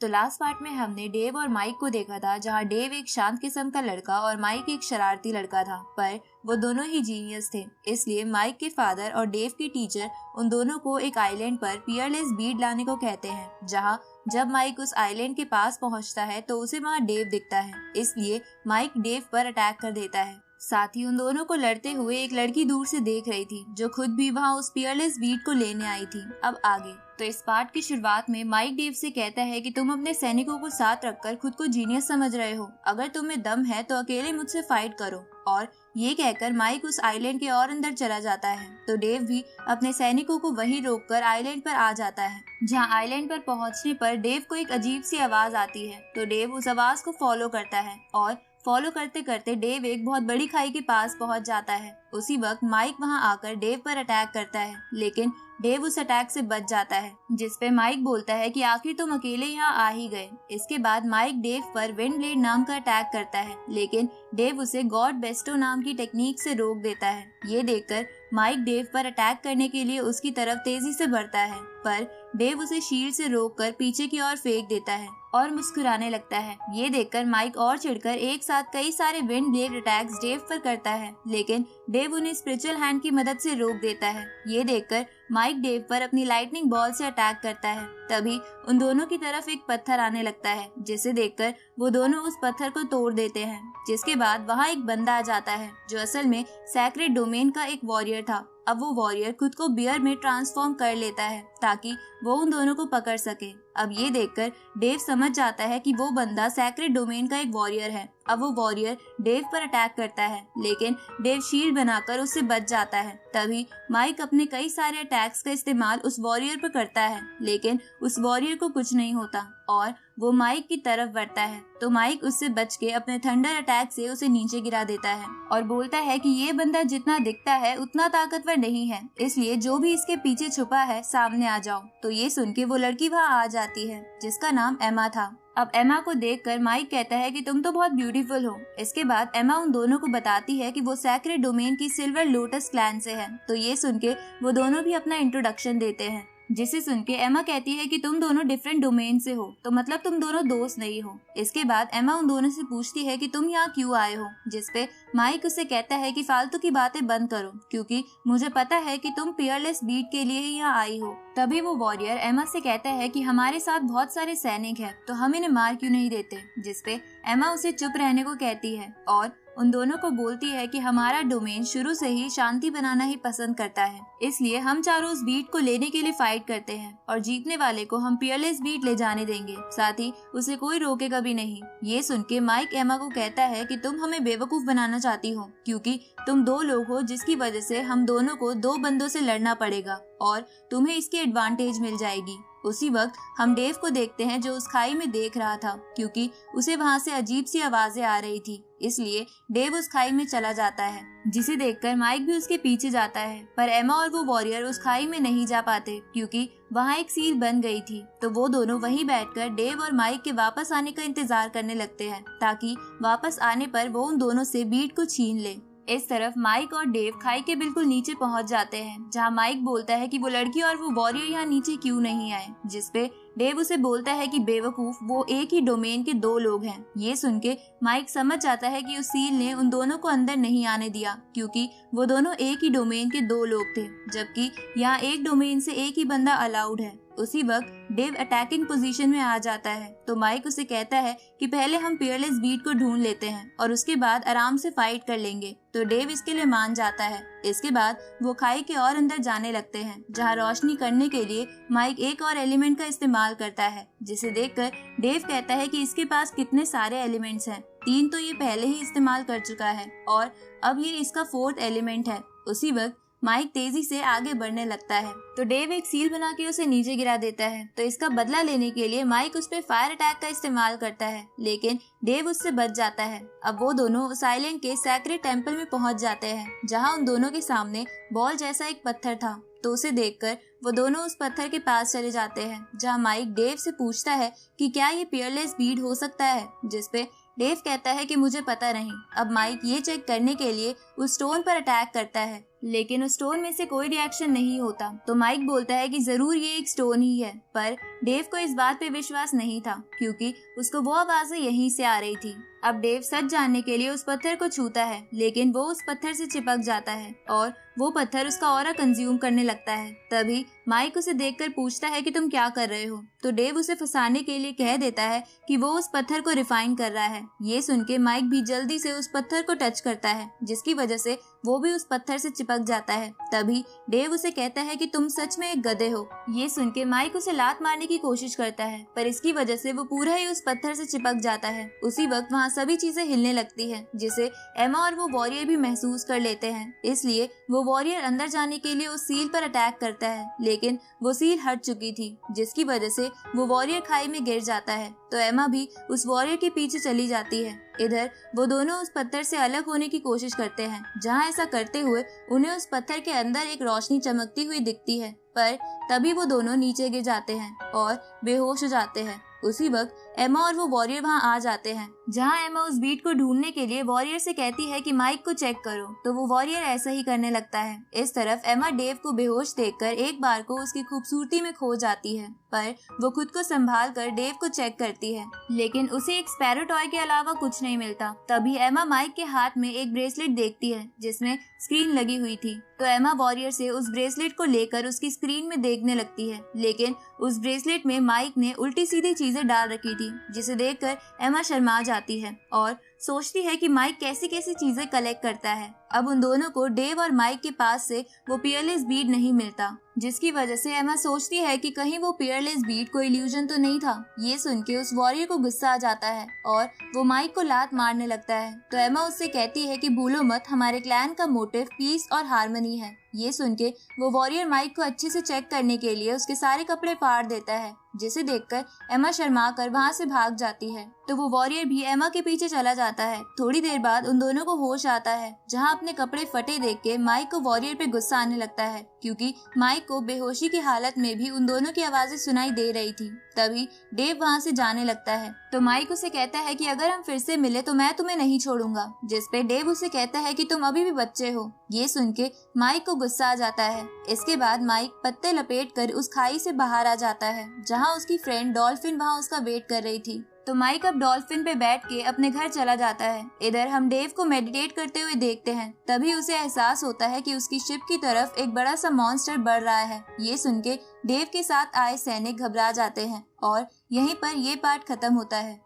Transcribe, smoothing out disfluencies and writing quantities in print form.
तो last part में हमने डेव और माइक को देखा था, जहाँ डेव एक शांत किस्म का लड़का और माइक एक शरारती लड़का था, पर वो दोनों ही जीनियस थे। इसलिए माइक के फादर और डेव के टीचर उन दोनों को एक आइलैंड पर पियरलेस बीड लाने को कहते हैं, जहाँ जब माइक उस आइलैंड के पास पहुँचता है तो उसे वहाँ डेव दिखता है। इसलिए माइक डेव पर अटैक कर देता है। साथ ही उन दोनों को लड़ते हुए एक लड़की दूर से देख रही थी, जो खुद भी वहाँ उस पियरलेस बीट को लेने आई थी। अब आगे तो इस पार्ट की शुरुआत में माइक डेव से कहता है कि तुम अपने सैनिकों को साथ रखकर खुद को जीनियस समझ रहे हो, अगर तुम्हें दम है तो अकेले मुझसे फाइट करो। और ये कहकर माइक उस आइलैंड के और अंदर चला जाता है। तो डेव भी अपने सैनिकों को वहीं रोककर आइलैंड पर आ जाता है, जहाँ आइलैंड पर पहुँचने पर डेव को एक अजीब सी आवाज आती है। तो डेव उस आवाज को फॉलो करता है और फॉलो करते करते डेव एक बहुत बड़ी खाई के पास पहुंच जाता है। उसी वक्त माइक वहां आकर डेव पर अटैक करता है, लेकिन डेव उस अटैक से बच जाता है, जिसपे माइक बोलता है कि आखिर तुम अकेले यहाँ आ ही गए। इसके बाद माइक डेव पर विंड ब्लेड नाम का अटैक करता है, लेकिन डेव उसे गॉड बेस्टो नाम की टेक्निक से रोक देता है। ये देखकर माइक डेव पर अटैक करने के लिए उसकी तरफ तेजी से बढ़ता है, पर डेव उसे शील्ड से रोककर पीछे की ओर फेंक देता है और मुस्कुराने लगता है। ये देखकर माइक और चिढ़कर एक साथ कई सारे विंड ब्लेड अटैक्स डेव पर करता है, लेकिन डेव उन्हें स्पिरिचुअल हैंड की मदद से रोक देता है। ये देखकर माइक डेव पर अपनी लाइटनिंग बॉल से अटैक करता है। तभी उन दोनों की तरफ एक पत्थर आने लगता है, जिसे देखकर वो दोनों उस पत्थर को तोड़ देते हैं। जिसके बाद वहाँ एक बंदा आ जाता है, जो असल में सैक्रेड डोमेन का एक वॉरियर था। अब वो वॉरियर खुद को बियर में ट्रांसफॉर्म कर लेता है ताकि वो उन दोनों को पकड़ सके। अब ये देखकर डेव समझ जाता है कि वो बंदा सैक्रेड डोमेन का एक वॉरियर है। अब वो वॉरियर डेव पर अटैक करता है, लेकिन डेव शील्ड बनाकर उससे बच जाता है। तभी माइक अपने कई सारे अटैक्स का इस्तेमाल उस वॉरियर पर करता है, लेकिन उस वॉरियर को कुछ नहीं होता और वो माइक की तरफ बढ़ता है। तो माइक उससे बच के अपने थंडर अटैक से उसे नीचे गिरा देता है और बोलता है कि ये बंदा जितना दिखता है उतना ताकतवर नहीं है, इसलिए जो भी इसके पीछे छुपा है सामने आ जाओ। तो ये सुन के वो लड़की वहाँ आ जाती है, जिसका नाम एमा था। अब एमा को देखकर माइक कहता है कि तुम तो बहुत ब्यूटीफुल हो। इसके बाद एमा उन दोनों को बताती है कि वो सैक्रेड डोमेन की सिल्वर लोटस क्लैन से है। तो ये सुन के वो दोनों भी अपना इंट्रोडक्शन देते हैं, जिसे सुन के एमा कहती है कि तुम दोनों डिफरेंट डोमेन से हो, तो मतलब तुम दोनों दोस्त नहीं हो। इसके बाद एमा उन दोनों से पूछती है कि तुम यहाँ क्यों आए हो, जिसपे माइक उसे कहता है कि फालतू की बातें बंद करो, क्योंकि मुझे पता है कि तुम पियरलेस बीट के लिए ही यहाँ आई हो। तभी वो वॉरियर एमा से कहता है कि हमारे साथ बहुत सारे सैनिक हैं, तो हम इन्हें मार क्यों नहीं देते, जिसपे एमा उसे चुप रहने को कहती है और उन दोनों को बोलती है कि हमारा डोमेन शुरू से ही शांति बनाना ही पसंद करता है, इसलिए हम चारों उस बीट को लेने के लिए फाइट करते हैं और जीतने वाले को हम पियरलेस बीट ले जाने देंगे, साथ ही उसे कोई रोकेगा भी नहीं। ये सुन के माइक एमा को कहता है कि तुम हमें बेवकूफ बनाना चाहती हो, क्योंकि तुम दो लोग हो जिसकी वजह से हम दोनों को दो बंदों से लड़ना पड़ेगा और तुम्हें इसकी एडवांटेज मिल जाएगी। उसी वक्त हम डेव को देखते हैं, जो उस खाई में देख रहा था, क्योंकि उसे वहाँ से अजीब सी आवाजें आ रही थी। इसलिए डेव उस खाई में चला जाता है, जिसे देखकर माइक भी उसके पीछे जाता है। पर एमा और वो वॉरियर उस खाई में नहीं जा पाते, क्योंकि वहाँ एक सील बन गई थी। तो वो दोनों वहीं बैठकर डेव और माइक के वापस आने का इंतजार करने लगते हैं, ताकि वापस आने पर वो उन दोनों से बीट को छीन ले। इस तरफ माइक और डेव खाई के बिल्कुल नीचे पहुंच जाते हैं, जहां माइक बोलता है कि वो लड़की और वो वॉरियर यहाँ नीचे क्यों नहीं आए, जिसपे डेव उसे बोलता है कि बेवकूफ, वो एक ही डोमेन के दो लोग हैं। ये सुन के माइक समझ जाता है कि उस सील ने उन दोनों को अंदर नहीं आने दिया, क्योंकि वो दोनों एक ही डोमेन के दो लोग थे, जबकि यहाँ एक डोमेन से एक ही बंदा अलाउड है। उसी वक्त डेव अटैकिंग पोजीशन में आ जाता है। तो माइक उसे कहता है कि पहले हम पियरलेस बीट को ढूंढ लेते हैं और उसके बाद आराम से फाइट कर लेंगे। तो डेव इसके लिए मान जाता है। इसके बाद वो खाई के और अंदर जाने लगते हैं, जहाँ रोशनी करने के लिए माइक एक और एलिमेंट का इस्तेमाल करता है, जिसे देखकर डेव कहता है कि इसके पास कितने सारे एलिमेंट्स हैं, 3 तो ये पहले ही इस्तेमाल कर चुका है और अब ये इसका 4th एलिमेंट है। उसी वक्त माइक तेजी से आगे बढ़ने लगता है। तो डेव एक सील बना के उसे नीचे गिरा देता है। तो इसका बदला लेने के लिए माइक उस पर फायर अटैक का इस्तेमाल करता है, लेकिन डेव उससे बच जाता है। अब वो दोनों उस आइलैंड के सैक्रेड टेम्पल में पहुंच जाते हैं, जहां उन दोनों के सामने बॉल जैसा एक पत्थर था। तो उसे देखकर वो दोनों उस पत्थर के पास चले जाते हैं, जहां माइक डेव से पूछता है कि क्या ये पियरलेस बीड हो सकता है, जिसपे डेव कहता है कि मुझे पता नहीं। अब माइक ये चेक करने के लिए उस स्टोन पर अटैक करता है, लेकिन उस स्टोन में से कोई रिएक्शन नहीं होता। तो माइक बोलता है कि जरूर ये एक स्टोन ही है, पर डेव को इस बात पे विश्वास नहीं था क्योंकि उसको वो आवाजें यहीं से आ रही थी। अब डेव सच जानने के लिए उस पत्थर को छूता है, लेकिन वो उस पत्थर से चिपक जाता है और वो पत्थर उसका ऑरा कंज्यूम करने लगता है। तभी माइक उसे देखकर पूछता है कि तुम क्या कर रहे हो, तो डेव उसे फंसाने के लिए कह देता है कि वो उस पत्थर को रिफाइन कर रहा है। ये सुन के माइक भी जल्दी से उस पत्थर को टच करता है, जिसकी वजह से वो भी उस पत्थर से चिपक जाता है। तभी डेव उसे कहता है कि तुम सच में एक गधे हो। ये सुन के माइक उसे लात मारने की कोशिश करता है, पर इसकी वजह से वो पूरा ही उस पत्थर से चिपक जाता है। उसी वक्त वहाँ सभी चीजें हिलने लगती है, जिसे एमा और वो वॉरियर भी महसूस कर लेते हैं। इसलिए वो वॉरियर अंदर जाने के लिए उस सील पर अटैक करता है, लेकिन वो सील हट चुकी थी, जिसकी वजह से वो वॉरियर खाई में गिर जाता है। तो एमा भी उस वॉरियर के पीछे चली जाती है। इधर वो दोनों उस पत्थर से अलग होने की कोशिश करते हैं, जहाँ ऐसा करते हुए उन्हें उस पत्थर के अंदर एक रोशनी चमकती हुई दिखती है, पर तभी वो दोनों नीचे गिर जाते हैं और बेहोश हो जाते हैं। उसी वक्त एमा और वो वॉरियर वहाँ आ जाते हैं, जहाँ एमा उस बीट को ढूंढने के लिए वॉरियर से कहती है कि माइक को चेक करो, तो वो वॉरियर ऐसा ही करने लगता है। इस तरफ एमा डेव को बेहोश देखकर एक बार को उसकी खूबसूरती में खो जाती है, पर वो खुद को संभाल कर डेव को चेक करती है, लेकिन उसे एक स्पैरो टॉय के अलावा कुछ नहीं मिलता। तभी एमा माइक के हाथ में एक ब्रेसलेट देखती है जिसमें स्क्रीन लगी हुई थी, तो एमा वॉरियर से उस ब्रेसलेट को लेकर उसकी स्क्रीन में देखने लगती है, लेकिन उस ब्रेसलेट में माइक ने उल्टी सीधी चीजें डाल रखी थी, जिसे देखकर एमा शर्मा जाती है और सोचती है कि माइक कैसी कैसी चीजें कलेक्ट करता है। अब उन दोनों को डेव और माइक के पास से वो पियरलेस बीड नहीं मिलता, जिसकी वजह से एमा सोचती है कि कहीं वो पियरलेस बीड कोई इल्यूजन तो नहीं था। ये सुन के उस वॉरियर को गुस्सा आ जाता है और वो माइक को लात मारने लगता है। तो एमा उससे कहती है कि भूलो मत, हमारे क्लैन का मोटिव पीस और हार्मनी है। ये सुन के वो वॉरियर माइक को अच्छे से चेक करने के लिए उसके सारे कपड़े फाड़ देता है, जिसे देखकर एमा शर्मा कर वहाँ से भाग जाती है। तो वो वॉरियर भी एमा के पीछे चला जाता है। थोड़ी देर बाद उन दोनों को होश आता है, जहाँ अपने कपड़े फटे देख के माइक को वॉरियर पे गुस्सा आने लगता है, क्योंकि माइक को बेहोशी की हालत में भी उन दोनों की आवाजें सुनाई दे रही थी। तभी डेव वहाँ से जाने लगता है, तो माइक उसे कहता है कि अगर हम फिर से मिले तो मैं तुम्हें नहीं छोड़ूंगा, जिसपे डेव उसे कहता है कि तुम अभी भी बच्चे हो। ये सुन के माइक को गुस्सा आ जाता है। इसके बाद माइक पत्ते लपेट कर उस खाई से बाहर आ जाता है, जहाँ उसकी फ्रेंड डॉल्फिन वहाँ उसका वेट कर रही थी। तो माइक अब डॉल्फिन पे बैठ के अपने घर चला जाता है। इधर हम डेव को मेडिटेट करते हुए देखते हैं। तभी उसे एहसास होता है कि उसकी शिप की तरफ एक बड़ा सा मॉन्स्टर बढ़ रहा है। ये सुन के डेव के साथ आए सैनिक घबरा जाते हैं और यहीं पर ये पार्ट खत्म होता है।